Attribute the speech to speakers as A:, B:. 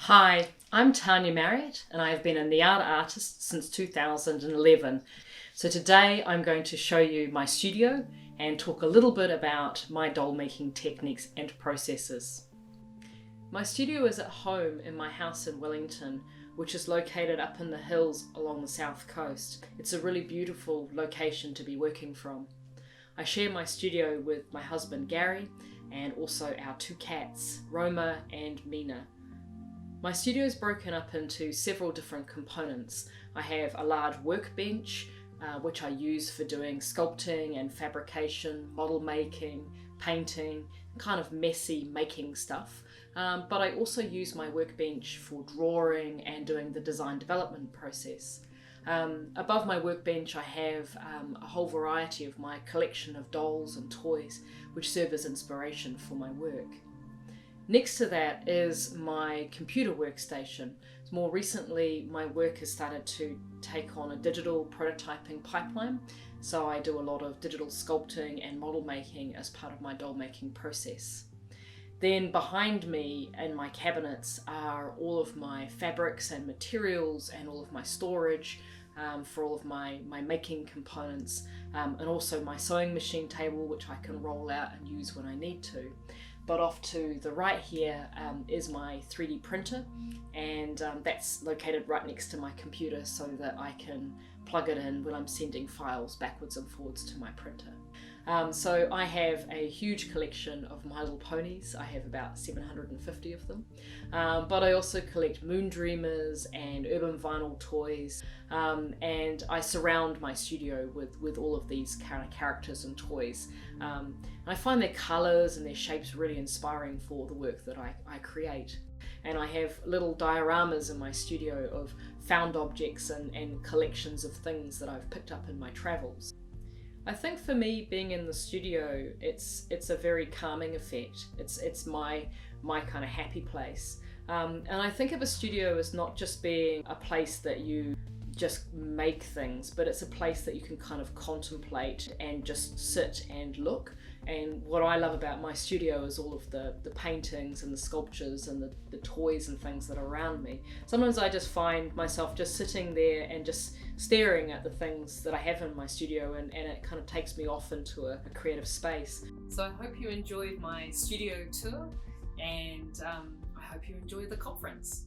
A: Hi, I'm Tanya Marriott and I have been a NIADA Artist since 2011. So today I'm going to show you my studio and talk a little bit about my doll making techniques and processes. My studio is at home in my house in Wellington, which is located up in the hills along the south coast. It's a really beautiful location to be working from. I share my studio with my husband Gary and also our two cats, Roma and Mina. My studio is broken up into several different components. I have a large workbench, which I use for doing sculpting and fabrication, model making, painting, kind of messy making stuff. But I also use my workbench for drawing and doing the design development process. Above my workbench I have a whole variety of my collection of dolls and toys which serve as inspiration for my work. Next to that is my computer workstation. More recently, my work has started to take on a digital prototyping pipeline, so I do a lot of digital sculpting and model making as part of my doll making process. Then behind me in my cabinets are all of my fabrics and materials and all of my storage for all of my making components, and also my sewing machine table, which I can roll out and use when I need to. But off to the right here is my 3D printer, and that's located right next to my computer so that I can plug it in when I'm sending files backwards and forwards to my printer. So I have a huge collection of My Little Ponies. I have about 750 of them, but I also collect Moon Dreamers and urban vinyl toys, and I surround my studio with all of these kind of characters and toys. And I find their colours and their shapes really inspiring for the work that I create. And I have little dioramas in my studio of found objects and collections of things that I've picked up in my travels. I think for me, being in the studio, it's a very calming effect. It's my kind of happy place. And I think of a studio as not just being a place that you just make things, but it's a place that you can kind of contemplate and just sit and look. And what I love about my studio is all of the paintings and the sculptures and the toys and things that are around me. Sometimes I just find myself just sitting there and just staring at the things that I have in my studio, and it kind of takes me off into a creative space. So I hope you enjoyed my studio tour, and I hope you enjoyed the conference.